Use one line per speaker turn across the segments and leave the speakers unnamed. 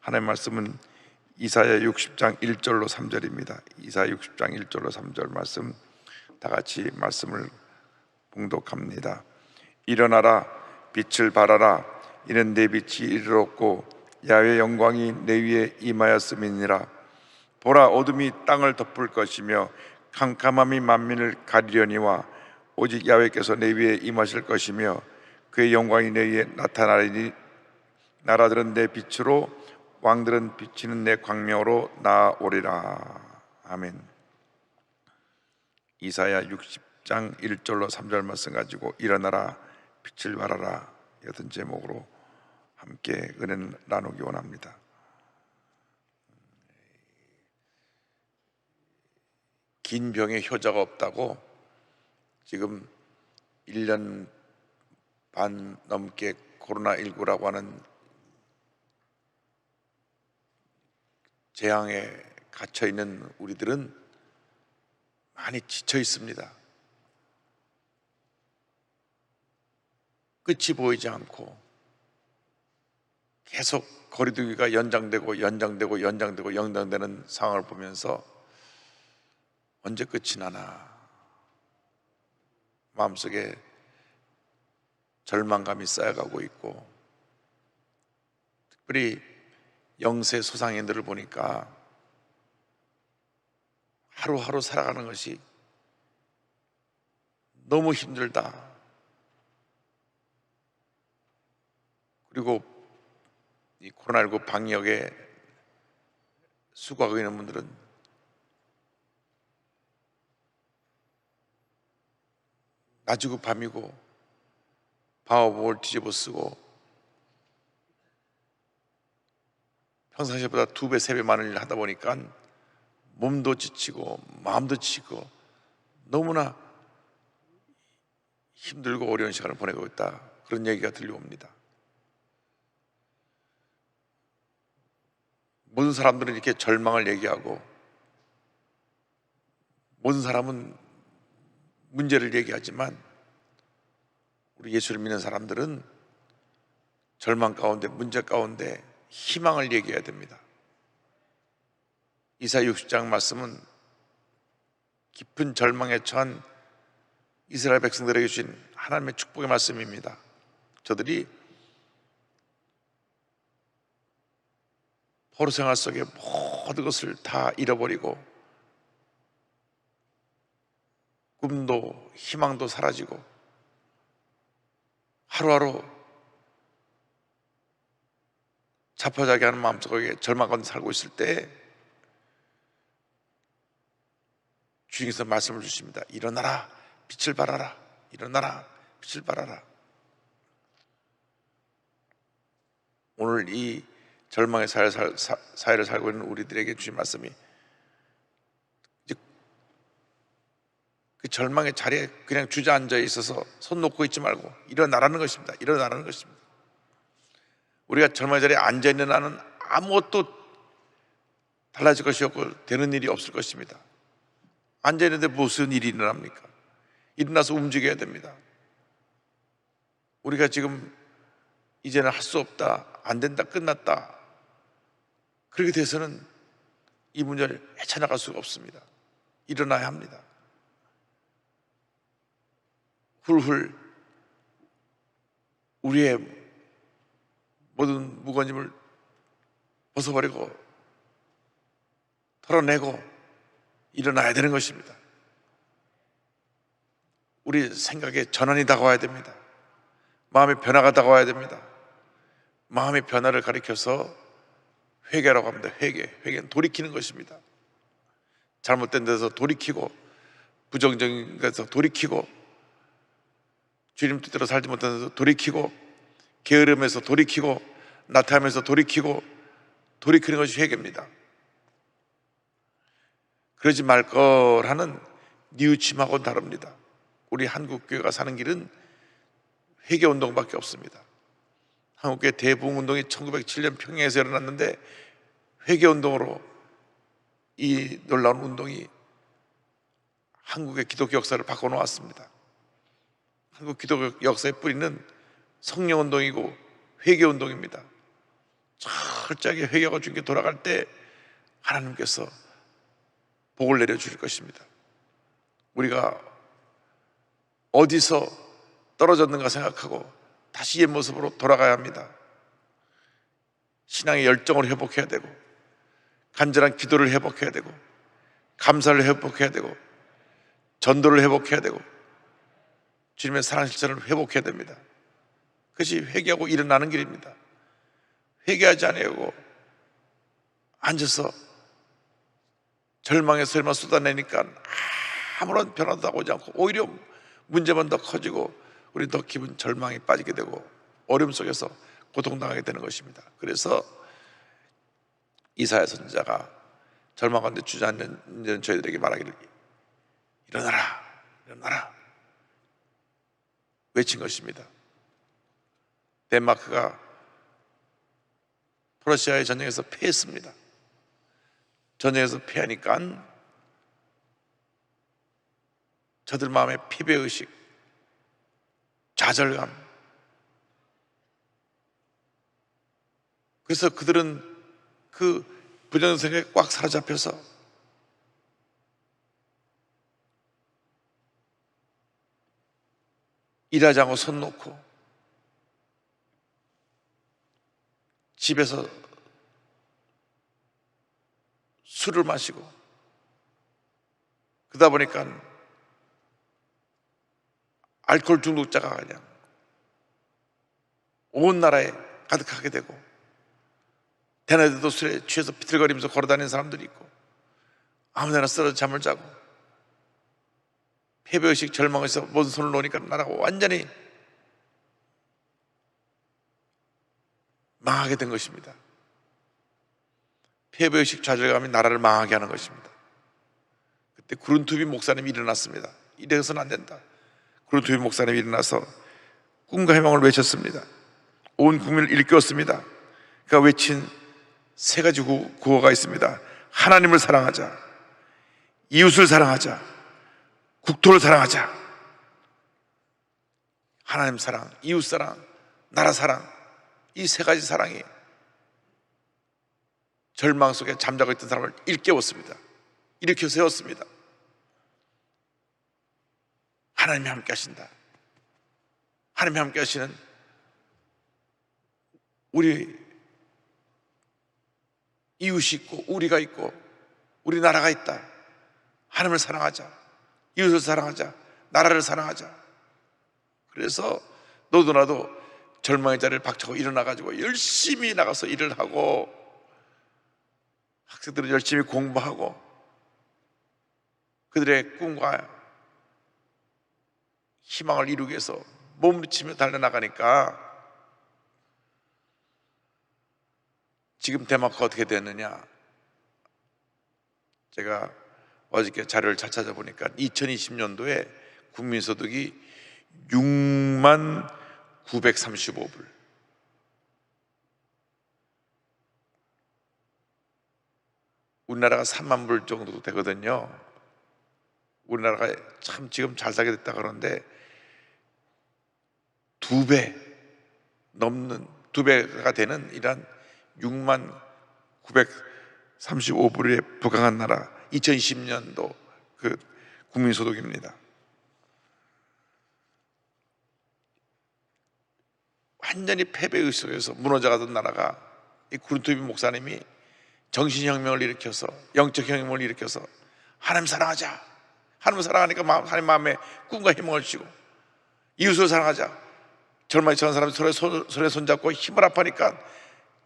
하나님의 말씀은 이사야 60장 1절로 3절입니다. 이사야 60장 1절로 3절 말씀 다 같이 말씀을 봉독합니다. 일어나라, 빛을 발하라. 이는 내 빛이 이르렀고 야훼의 영광이 내 위에 임하였음이니라. 보라, 어둠이 땅을 덮을 것이며 캄캄함이 만민을 가리려니와 오직 야훼께서 내 위에 임하실 것이며 그의 영광이 내 위에 나타나리니 나라들은 내 빛으로 왕들은 비치는 내 광명으로 나아오리라. 아멘. 이사야 60장 1절로 3절 말씀 가지고 일어나라, 빛을 발하라 같은 제목으로 함께 은혜를 나누기 원합니다. 긴 병에 효자가 없다고 지금 1년 반 넘게 코로나19라고 하는 재앙에 갇혀 있는 우리들은 많이 지쳐 있습니다. 끝이 보이지 않고 계속 거리두기가 연장되는 상황을 보면서 언제 끝이 나나 마음속에 절망감이 쌓여가고 있고, 특별히 영세 소상인들을 보니까 하루하루 살아가는 것이 너무 힘들다. 그리고 이 코로나19 방역에 수고하고 있는 분들은 낮이고 밤이고 방어복을 뒤집어 쓰고 평상시보다 2배, 3배 많은 일을 하다 보니까 몸도 지치고 마음도 지치고 너무나 힘들고 어려운 시간을 보내고 있다, 그런 얘기가 들려옵니다. 모든 사람들은 이렇게 절망을 얘기하고 모든 사람은 문제를 얘기하지만 우리 예수를 믿는 사람들은 절망 가운데, 문제 가운데 희망을 얘기해야 됩니다. 이사야 60장 말씀은 깊은 절망에 처한 이스라엘 백성들에게 주신 하나님의 축복의 말씀입니다. 저들이 포로 생활 속에 모든 것을 다 잃어버리고 꿈도 희망도 사라지고 하루하루 자포자기하는 마음속에 절망 가운데 살고 있을 때 주님께서 말씀을 주십니다. 일어나라, 빛을 발하라. 일어나라, 빛을 발하라. 오늘 이 절망의 사회를 살고 있는 우리들에게 주신 말씀이 그 절망의 자리에 그냥 주저앉아 있어서 손 놓고 있지 말고 일어나라는 것입니다. 일어나라는 것입니다. 우리가 절망의 자리에 앉아 있는 한은 아무것도 달라질 것이 없고 되는 일이 없을 것입니다. 앉아 있는데 무슨 일이 일어납니까? 일어나서 움직여야 됩니다. 우리가 지금 이제는 할 수 없다, 안 된다, 끝났다, 그렇게 돼서는 이 문제를 헤쳐나갈 수가 없습니다. 일어나야 합니다. 훌훌 우리의 모든 무거운 벗어버리고 털어내고 일어나야 되는 것입니다. 우리 생각에 전환이 다가와야 됩니다. 마음의 변화가 다가와야 됩니다. 마음의 변화를 가리켜서 회개라고 합니다. 회개는 돌이키는 것입니다. 잘못된 데서 돌이키고, 부정적인 데서 돌이키고, 주님 뜻대로 살지 못한 데서 돌이키고, 게으름에서 돌이키고, 나태함에서 돌이키고, 돌이키는 것이 회개입니다. 그러지 말 거라는 뉘우침하고는 다릅니다. 우리 한국교회가 사는 길은 회개운동밖에 없습니다. 한국교회 대부흥운동이 1907년 평양에서 일어났는데 회개운동으로 이 놀라운 운동이 한국의 기독교 역사를 바꿔놓았습니다. 한국 기독교 역사의 뿌리는 성령운동이고 회개운동입니다. 철저하게 회개하고 주님께 돌아갈 때 하나님께서 복을 내려주실 것입니다. 우리가 어디서 떨어졌는가 생각하고 다시 옛 모습으로 돌아가야 합니다. 신앙의 열정을 회복해야 되고, 간절한 기도를 회복해야 되고, 감사를 회복해야 되고, 전도를 회복해야 되고, 주님의 사랑 실천을 회복해야 됩니다. 그것이 회개하고 일어나는 길입니다. 회개하지 않으려고 앉아서 절망의 소리만 쏟아내니까 아무런 변화도 오지 않고 오히려 문제만 더 커지고 우리 더 기분 절망에 빠지게 되고 어려움 속에서 고통당하게 되는 것입니다. 그래서 이사야 선지자가 절망 가운데 주저앉는 저희들에게 말하기를 일어나라, 일어나라 외친 것입니다. 덴마크가 프러시아의 전쟁에서 패했습니다. 전쟁에서 패하니까 저들 마음에 피배의식, 좌절감, 그래서 그들은 그 부정생각에 꽉 사로잡혀서 일하지 않고 손 놓고 집에서 술을 마시고 그러다 보니까 알코올 중독자가 그냥 온 나라에 가득하게 되고 대낮에도 술에 취해서 비틀거리면서 걸어다니는 사람들이 있고 아무데나 쓰러져 잠을 자고 패배의식 절망에서 모든 손을 놓으니까 나라가 완전히 망하게 된 것입니다. 패배의식 좌절감이 나라를 망하게 하는 것입니다. 그때 구른투비 목사님이 일어났습니다. 이래서는 안 된다. 구른투비 목사님이 일어나서 꿈과 희망을 외쳤습니다. 온 국민을 일깨웠습니다. 그가 외친 세 가지 구호가 있습니다. 하나님을 사랑하자, 이웃을 사랑하자, 국토를 사랑하자. 하나님 사랑, 이웃 사랑, 나라 사랑, 이 세 가지 사랑이 절망 속에 잠자고 있던 사람을 일깨웠습니다. 일으켜 세웠습니다. 하나님이 함께 하신다. 하나님이 함께 하시는 우리 이웃이 있고 우리가 있고 우리나라가 있다. 하나님을 사랑하자, 이웃을 사랑하자, 나라를 사랑하자. 그래서 너도 나도 절망의 자리를 박차고 일어나가지고 열심히 나가서 일을 하고 학생들은 열심히 공부하고 그들의 꿈과 희망을 이루기 위해서 몸부림치며 달려나가니까 지금 덴마크가 어떻게 됐느냐, 제가 어저께 자료를 잘 찾아보니까 2020년도에 국민소득이 6만 935불, 우리나라가 3만 불 정도 되거든요. 우리나라가 참 지금 잘 살게 됐다 그러는데 2배 넘는, 2배가 되는 이런 6만 935불에 부강한 나라 2020년도 그 국민소득입니다. 완전히 패배의식 속에서 무너져가던 나라가 이 구른투비 목사님이 정신혁명을 일으켜서 영적혁명을 일으켜서 하나님 사랑하자, 하나님 사랑하니까 하나님 마음에 꿈과 희망을 주시고 이웃을 사랑하자, 절망에 처한 사람이 손에 손잡고 힘을 합하니까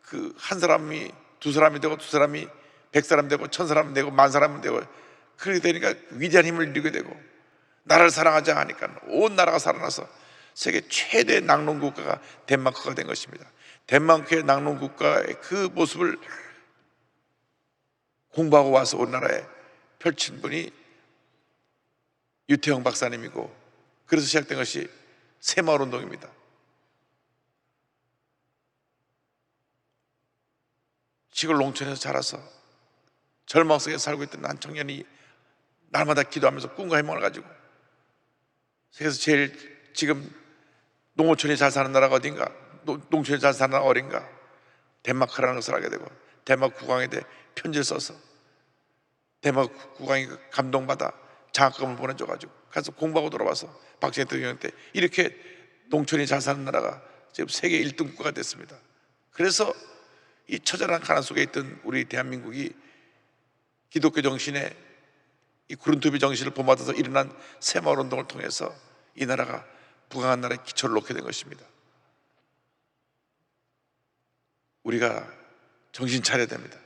그 한 사람이 두 사람이 되고 두 사람이 100사람 되고 1000사람 되고 10,000사람 되고 그렇게 되니까 위대한 힘을 이루게 되고 나라를 사랑하자 하니까 온 나라가 살아나서 세계 최대 낙농국가가 덴마크가 된 것입니다. 덴마크의 낙농국가의 그 모습을 공부하고 와서 우리나라에 펼친 분이 유태영 박사님이고 그래서 시작된 것이 새마을운동입니다. 시골 농촌에서 자라서 절망 속에 살고 있던 한 청년이 날마다 기도하면서 꿈과 희망을 가지고 세계에서 제일 지금 농어촌이 잘 사는 나라가 어딘가, 농촌이 잘 사는 나라가 어딘가, 덴마크라는 것을 알게 되고 덴마크 국왕에게 편지를 써서 덴마크 국왕이 감동받아 장학금을 보내줘가지고 가서 공부하고 돌아와서 박정희 대통령 때 이렇게 농촌이 잘 사는 나라가 지금 세계 1등 국가가 됐습니다. 그래서 이 처절한 가난 속에 있던 우리 대한민국이 기독교 정신의 이 구른투비 정신을 본받아서 일어난 새마을운동을 통해서 이 나라가 부강한 나라의 기초를 놓게 된 것입니다. 우리가 정신 차려야 됩니다.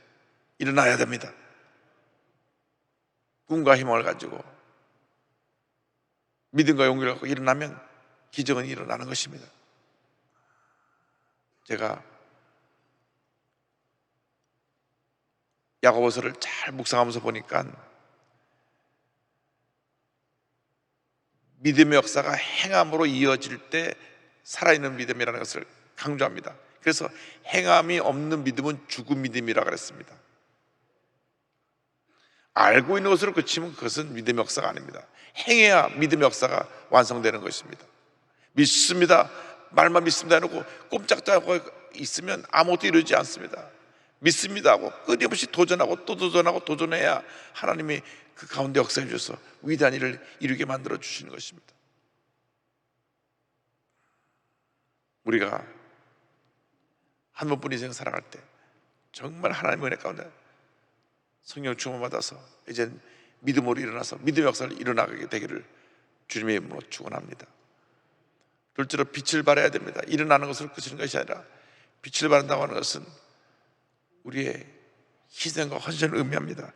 일어나야 됩니다. 꿈과 희망을 가지고 믿음과 용기를 갖고 일어나면 기적은 일어나는 것입니다. 제가 야고보서를 잘 묵상하면서 보니까 믿음의 역사가 행함으로 이어질 때 살아있는 믿음이라는 것을 강조합니다. 그래서 행함이 없는 믿음은 죽은 믿음이라고 그랬습니다. 알고 있는 것으로 그치면 그것은 믿음의 역사가 아닙니다. 행해야 믿음의 역사가 완성되는 것입니다. 믿습니다, 말만 믿습니다 해놓고 꼼짝도 하고 있으면 아무것도 이루지 않습니다. 믿습니다 하고 끊임없이 도전하고 또 도전하고 도전해야 하나님이 그 가운데 역사해 주셔서 위대한 일을 이루게 만들어 주시는 것입니다. 우리가 한 번뿐 인생 살아갈 때 정말 하나님의 은혜 가운데 성령 충만 받아서 이제 믿음으로 일어나서 믿음의 역사를 일어나게 되기를 주님의 이름으로 축원합니다. 둘째로 빛을 발해야 됩니다. 일어나는 것으로 그치는 것이 아니라 빛을 발한다고 하는 것은 우리의 희생과 헌신을 의미합니다.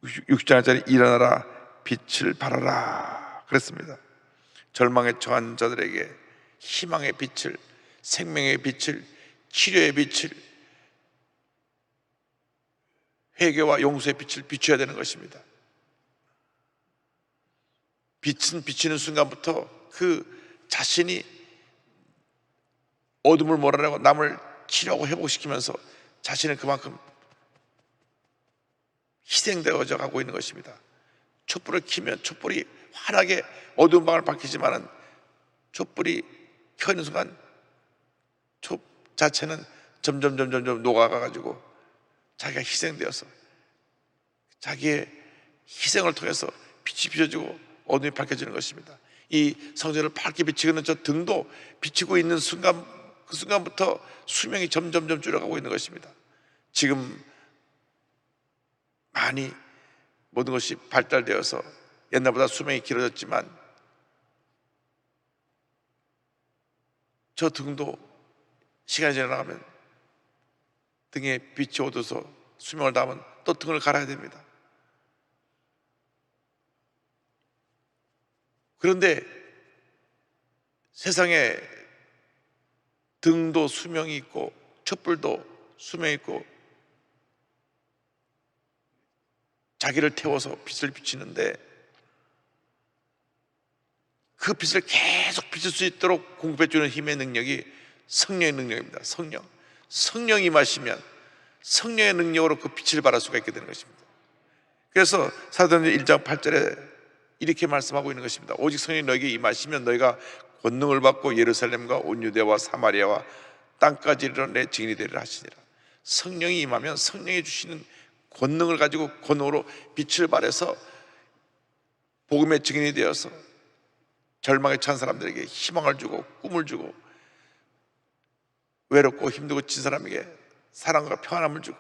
60장짜리 일어나라 빛을 발하라 그랬습니다. 절망에 처한 자들에게 희망의 빛을, 생명의 빛을, 치료의 빛을, 회개와 용서의 빛을 비춰야 되는 것입니다. 빛은 비치는 순간부터 그 자신이 어둠을 몰아내고 남을 치료하고 회복시키면서 자신은 그만큼 희생되어져 가고 있는 것입니다. 촛불을 켜면 촛불이 환하게 어두운 방을 밝히지만은 촛불이 켜는 순간 촛 자체는 점점 녹아가가지고 자기가 희생되어서 자기의 희생을 통해서 빛이 비춰지고 어둠이 밝혀지는 것입니다. 이 성전을 밝게 비치고 있는 저 등도 비치고 있는 순간, 그 순간부터 수명이 점점 줄어가고 있는 것입니다. 지금 많이 모든 것이 발달되어서 옛날보다 수명이 길어졌지만 저 등도 시간이 지나가면 등에 빛이 어두워서 수명을 다하면 또 등을 갈아야 됩니다. 그런데 세상에 등도 수명이 있고 촛불도 수명이 있고 자기를 태워서 빛을 비치는데 그 빛을 계속 비칠 수 있도록 공급해주는 힘의 능력이 성령의 능력입니다. 성령이 임하시면 성령의 능력으로 그 빛을 발할 수가 있게 되는 것입니다. 그래서 사도행전 1장 8절에 이렇게 말씀하고 있는 것입니다. 오직 성령이 너에게 임하시면 너희가 권능을 받고 예루살렘과 온 유대와 사마리아와 땅까지 이르러 내 증인이 되리라 하시니라. 성령이 임하면 성령이 주시는 권능을 가지고 권능으로 빛을 발해서 복음의 증인이 되어서 절망에 처한 사람들에게 희망을 주고 꿈을 주고 외롭고 힘들고 진 사람에게 사랑과 평안함을 주고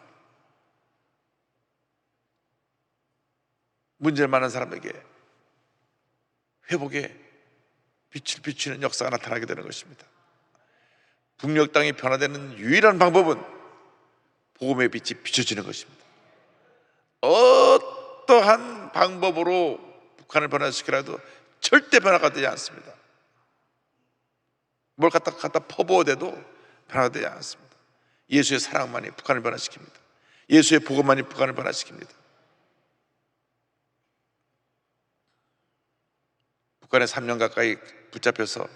문제를 많은 사람에게 회복의 빛을 비추는 역사가 나타나게 되는 것입니다. 북녘 땅이 변화되는 유일한 방법은 복음의 빛이 비춰지는 것입니다. 어떠한 방법으로 북한을 변화시키라도 절대 변화가 되지 않습니다. 뭘 갖다 퍼부어대도 변화가 되지 않습니다. 예수의 사랑만이 북한을 변화시킵니다. 예수의 복음만이 북한을 변화시킵니다. 북한에 3년 가까이 붙잡혀서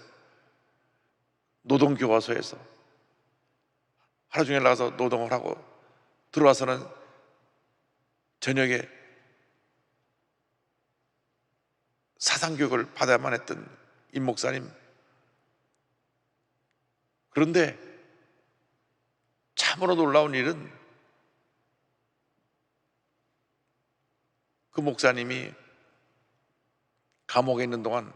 노동교화소에서 하루 종일 나가서 노동을 하고 들어와서는 저녁에 사상교육을 받아야만 했던 임 목사님, 그런데 참으로 놀라운 일은 그 목사님이 감옥에 있는 동안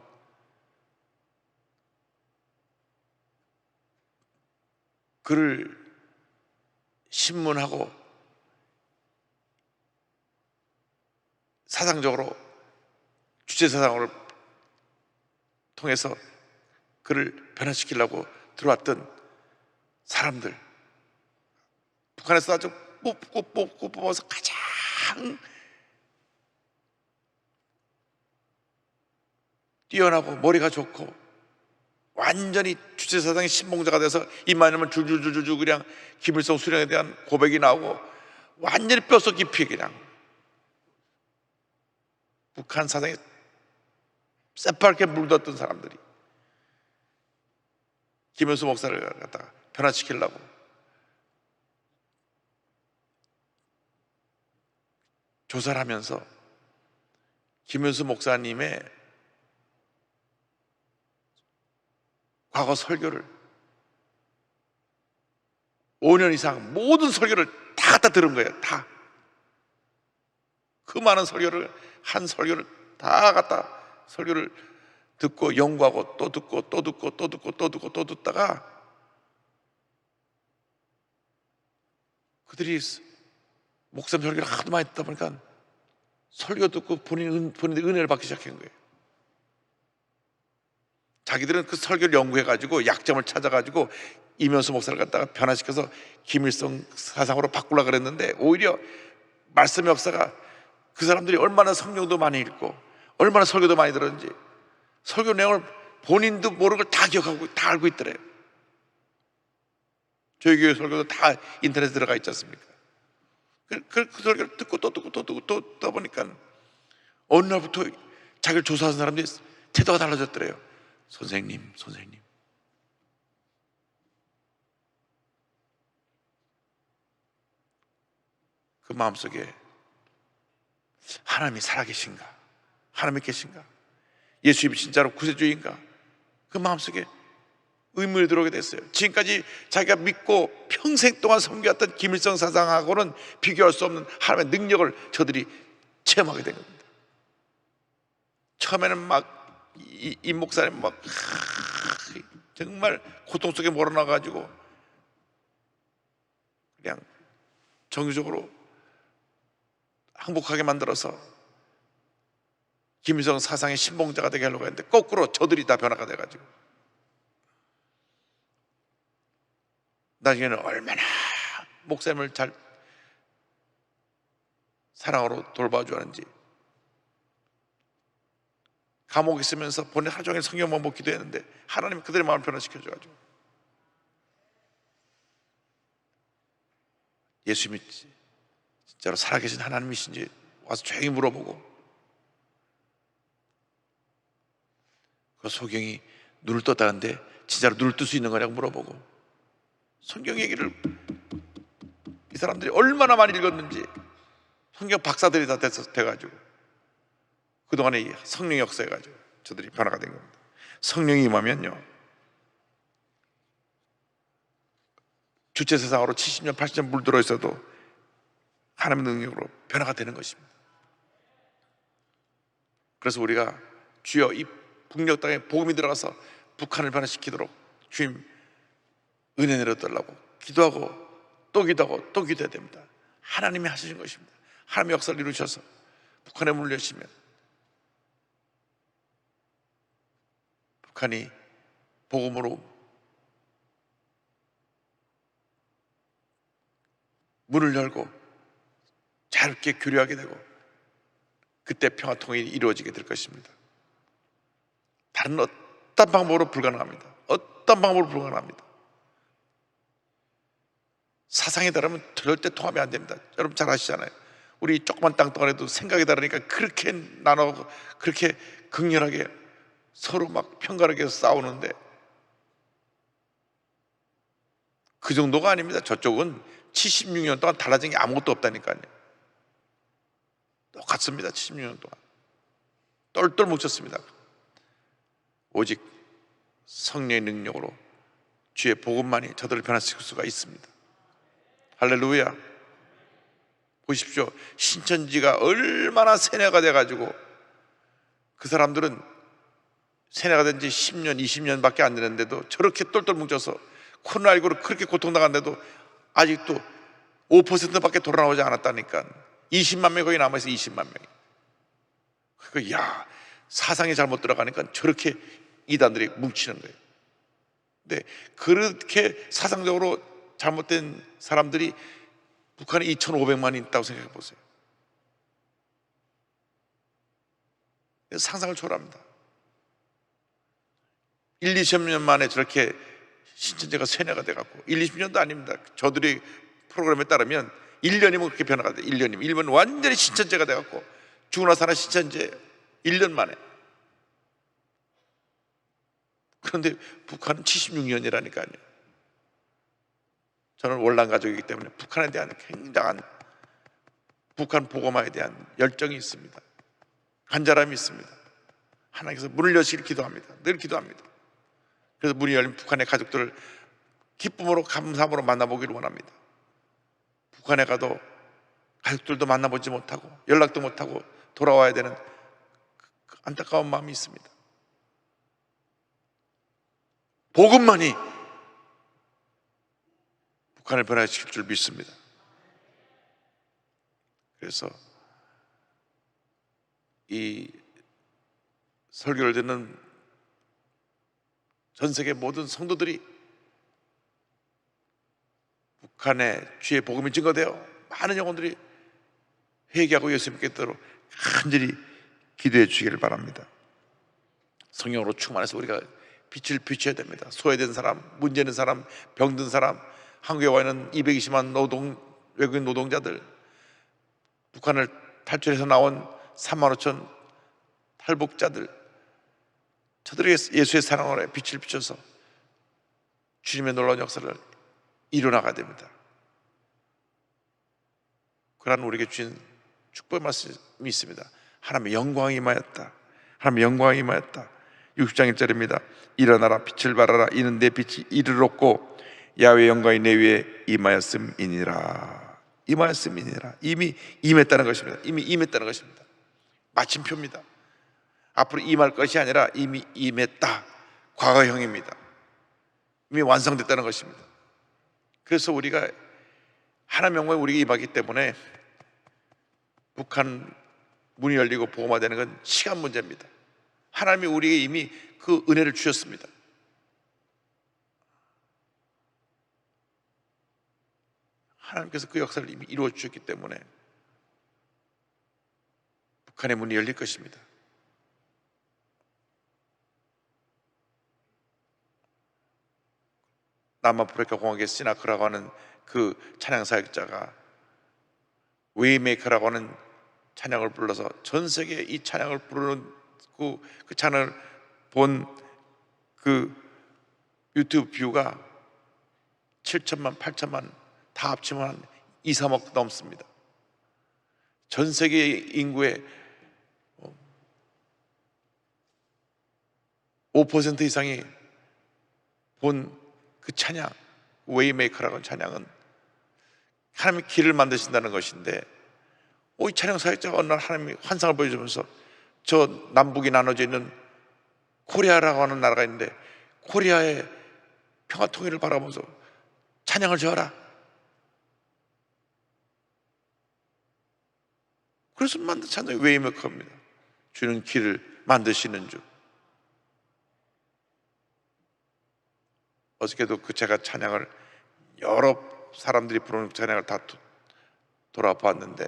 그를 신문하고 사상적으로 주체사상을 통해서 그를 변화시키려고 들어왔던 사람들, 북한에서 아주 뽑아서 가장 뛰어나고 머리가 좋고 완전히 주체사상의 신봉자가 돼서 입만 열면 줄줄줄줄 그냥 김일성 수령에 대한 고백이 나오고 완전히 뼛속 깊이 그냥 북한 사상에 새파랗게 물들었던 사람들이 김현수 목사를 갖다가 변화시키려고 조사를 하면서 김현수 목사님의 과거 설교를 5년 이상 모든 설교를 다 갖다 들은 거예요. 다. 그 많은 설교를 한 설교를 다 갖다 설교를 듣고 연구하고 또 듣고 또 듣고 또 듣고 또 듣고 또 듣다가 그들이 목사님 설교를 하도 많이 듣다 보니까 설교 듣고 본인들이 은혜를 받기 시작한 거예요. 자기들은 그 설교를 연구해가지고 약점을 찾아가지고 이면수 목사를 갖다가 변화시켜서 김일성 사상으로 바꾸려고 그랬는데 오히려 말씀의 역사가 그 사람들이 얼마나 성경도 많이 읽고 얼마나 설교도 많이 들었는지 설교 내용을 본인도 모르는 걸 다 기억하고 다 알고 있더래요. 저희 교회 설교도 다 인터넷에 들어가 있지 않습니까? 그 설교를 듣고 또 듣고 또 듣고 또 듣다 보니까 어느 날부터 자기를 조사하는 사람들이 태도가 달라졌더래요. 선생님 그 마음속에 하나님이 살아계신가? 하나님이 계신가? 예수님이 진짜로 구세주인가? 그 마음속에 의문이 들어오게 됐어요. 지금까지 자기가 믿고 평생 동안 섬겨왔던 김일성 사상하고는 비교할 수 없는 하나님의 능력을 저들이 체험하게 된 겁니다. 처음에는 막 이 목사님 막 정말 고통 속에 몰아넣어가지고 그냥 정규적으로 항복하게 만들어서 김일성 사상의 신봉자가 되게 하려고 했는데 거꾸로 저들이 다 변화가 돼가지고 나중에는 얼마나 목사님을 잘 사랑으로 돌봐주었는지 감옥에 있으면서 본인 하루 종일 성경만 못 기도했는데 하나님이 그들의 마음을 변화시켜줘가지고 예수님이 진짜로 살아계신 하나님이신지 와서 조용히 물어보고 그 소경이 눈을 떴다는데 진짜로 눈을 뜰 수 있는 거냐고 물어보고 성경 얘기를 이 사람들이 얼마나 많이 읽었는지 성경 박사들이 다 돼가지고 그동안에 이 성령 역사해가지고 저들이 변화가 된 겁니다. 성령이 임하면요 주체세상으로 70년 80년 물들어 있어도 하나님의 능력으로 변화가 되는 것입니다. 그래서 우리가 주여 이 북녘 땅에 복음이 들어가서 북한을 변화시키도록 주님 은혜 내려달라고 기도하고 또 기도하고 또 기도해야 됩니다. 하나님이 하시는 것입니다. 하나님의 역사를 이루셔서 북한에 문을 여시면 북한이 복음으로 문을 열고 자유롭게 교류하게 되고 그때 평화통일이 이루어지게 될 것입니다. 다른 어떤 방법으로 불가능합니다. 어떤 방법으로 불가능합니다. 사상이 다르면 절대 통합이 안 됩니다. 여러분 잘 아시잖아요. 우리 조그만 땅덩어리도 생각이 다르니까 그렇게 나눠고 그렇게 극렬하게 서로 막 편가르게 싸우는데 그 정도가 아닙니다. 저쪽은 76년 동안 달라진 게 아무것도 없다니까요. 똑같습니다. 76년 동안 똘똘 뭉쳤습니다. 오직 성령의 능력으로 주의 복음만이 저들을 변화시킬 수가 있습니다. 할렐루야. 보십시오. 신천지가 얼마나 세뇌가 돼가지고 그 사람들은 세뇌가 된 지 10년, 20년밖에 안 되는데도 저렇게 똘똘 뭉쳐서 코로나19로 그렇게 고통당한데도 아직도 5%밖에 돌아나오지 않았다니까. 20만 명이 거기 남아있어. 20만 명이. 야, 사상이 잘못 들어가니까 저렇게 이단들이 뭉치는 거예요. 근데 그렇게 사상적으로 잘못된 사람들이 북한에 2,500만이 있다고 생각해 보세요. 상상을 초월합니다. 1, 20년 만에 저렇게 신천지가 세뇌가 돼갖고 1, 20년도 아닙니다. 저들이 프로그램에 따르면 1년이면 그렇게 변화가 돼요. 1년이면. 일본 완전히 신천지가 돼갖고 죽으나 사나 신천지예요. 1년 만에. 그런데 북한은 76년이라니까요. 저는 월남 가족이기 때문에 북한에 대한 굉장한 북한 복음화에 대한 열정이 있습니다. 간절함이 있습니다. 하나님께서 문을 여시길 기도합니다. 늘 기도합니다. 그래서 문이 열린 북한의 가족들을 기쁨으로 감사함으로 만나보기를 원합니다. 북한에 가도 가족들도 만나보지 못하고 연락도 못하고 돌아와야 되는 그 안타까운 마음이 있습니다. 복음만이 북한을 변화시킬 줄 믿습니다. 그래서 이 설교를 듣는 전 세계 모든 성도들이 북한의 주의 복음이 증거되어 많은 영혼들이 회개하고 예수 믿게 되도록 간절히 기도해 주시기를 바랍니다. 성령으로 충만해서 우리가 빛을 비춰야 됩니다. 소외된 사람, 문제 있는 사람, 병든 사람, 한국에 와 있는 220만 외국인 노동자들, 북한을 탈출해서 나온 3만 5천 탈북자들, 저들에게 예수의 사랑으로 빛을 비춰서 주님의 놀라운 역사를 이뤄나가야 됩니다. 그러한 우리에게 주신 축복의 말씀이 있습니다. 하나님의 영광이 임하였다. 하나님의 영광이 임하였다. 60장 1절입니다. 일어나라 빛을 발하라 이는 내 빛이 이르렀고 야훼의 영광이 내 위에 임하였음이니라. 임하였음이니라. 이미 임했다는 것입니다. 이미 임했다는 것입니다. 마침표입니다. 앞으로 임할 것이 아니라 이미 임했다. 과거형입니다. 이미 완성됐다는 것입니다. 그래서 우리가 하나님의 영광이 우리에게 임하기 때문에 북한 문이 열리고 복음화되는 건 시간 문제입니다. 하나님이 우리에게 이미 그 은혜를 주셨습니다. 하나님께서 그 역사를 이미 이루어 주셨기 때문에 북한의 문이 열릴 것입니다. 남아프리카 공화국의 시나크라고 하는 그 찬양 사역자가 웨이메이커라고 하는 찬양을 불러서 전 세계에 이 찬양을 부르는 그 찬양을 본 그 유튜브 뷰가 7천만, 8천만 다 합치면 한 2, 3억 넘습니다. 전 세계 인구의 5% 이상이 본 그 찬양, 웨이메이커라고 하는 찬양은 하나님이 길을 만드신다는 것인데, 이 찬양 사역자가 어느 날 하나님이 환상을 보여주면서 저 남북이 나눠져 있는 코리아라고 하는 나라가 있는데 코리아의 평화 통일을 바라보면서 찬양을 지어라. 그래서 만든 찬양이 웨이메이커입니다. 주는 길을 만드시는 주. 어저께도 제가 찬양을 여러 사람들이 부르는 찬양을 다 돌아봤는데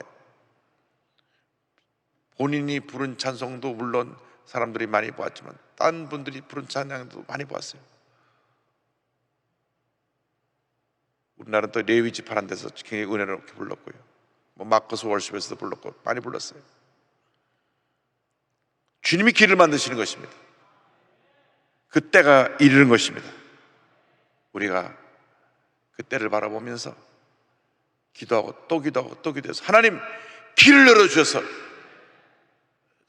본인이 부른 찬송도 물론 사람들이 많이 보았지만 딴 분들이 부른 찬양도 많이 보았어요. 우리나라는 또 레위 지파라는 데서 굉장히 은혜롭게 불렀고요. 마커스 월십에서도 불렀고 많이 불렀어요. 주님이 길을 만드시는 것입니다. 그 때가 이르는 것입니다. 우리가 그 때를 바라보면서 기도하고 또 기도하고 또 기도해서 하나님 길을 열어주셔서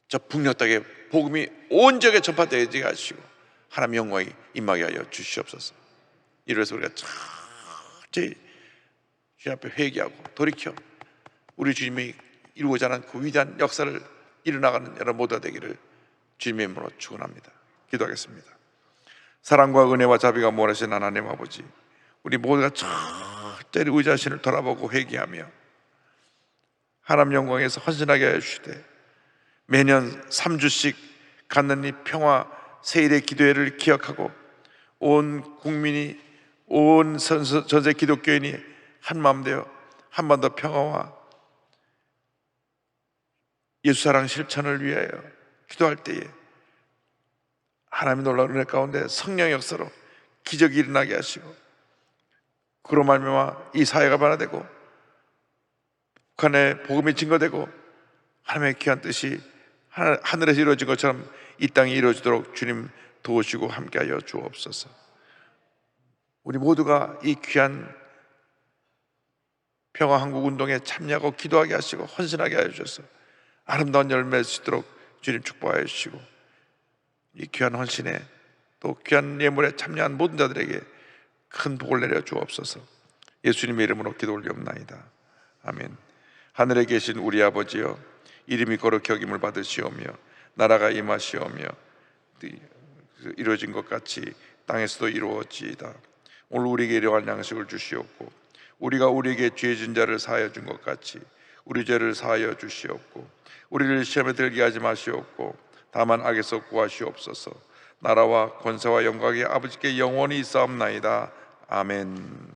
저 북녘 땅에 복음이 온 지역에 전파되게 하시고 하나님 영광이 임하게 하여 주시옵소서. 이래서 우리가 철저히 주님 앞에 회개하고 돌이켜 우리 주님이 이루고자 하는 그 위대한 역사를 이뤄나가는 여러분 모두가 되기를 주님의 이름으로 축원합니다. 기도하겠습니다. 사랑과 은혜와 자비가 몰아신 하나님 아버지, 우리 모두가 절대로 우리 자신을 돌아보고 회개하며 하나님 영광에서 헌신하게 하여 주시되 매년 3주씩 갖는 이 평화 세일의 기도회를 기억하고 온 국민이, 온 전세 기독교인이 한마음 되어 한 번 더 평화와 예수 사랑 실천을 위하여 기도할 때에 하나님의 놀라운 은혜 가운데 성령의 역사로 기적이 일어나게 하시고, 그로 말미암아 이 사회가 변화되고 북한의 복음이 증거되고 하나님의 귀한 뜻이 하늘에서 이루어진 것처럼 이 땅에 이루어지도록 주님 도우시고 함께하여 주옵소서. 우리 모두가 이 귀한 평화한국운동에 참여하고 기도하게 하시고 헌신하게 하여 주셔서 아름다운 열매 맺도록 주님 축복하여 주시고, 이 귀한 헌신에 또 귀한 예물에 참여한 모든 자들에게 큰 복을 내려 주옵소서. 예수님의 이름으로 기도 올리옵나이다. 아멘. 하늘에 계신 우리 아버지여, 이름이 거룩히 여김을 받으시오며 나라가 임하시오며 이루어진 것 같이 땅에서도 이루어지이다. 오늘 우리에게 일용할 양식을 주시옵고 우리가 우리에게 죄 진 자를 사하여 준 것 같이 우리 죄를 사하여 주시옵고 우리를 시험에 들게 하지 마시옵고 다만 악에서 구하시옵소서. 나라와 권세와 영광이 아버지께 영원히 있사옵나이다. 아멘.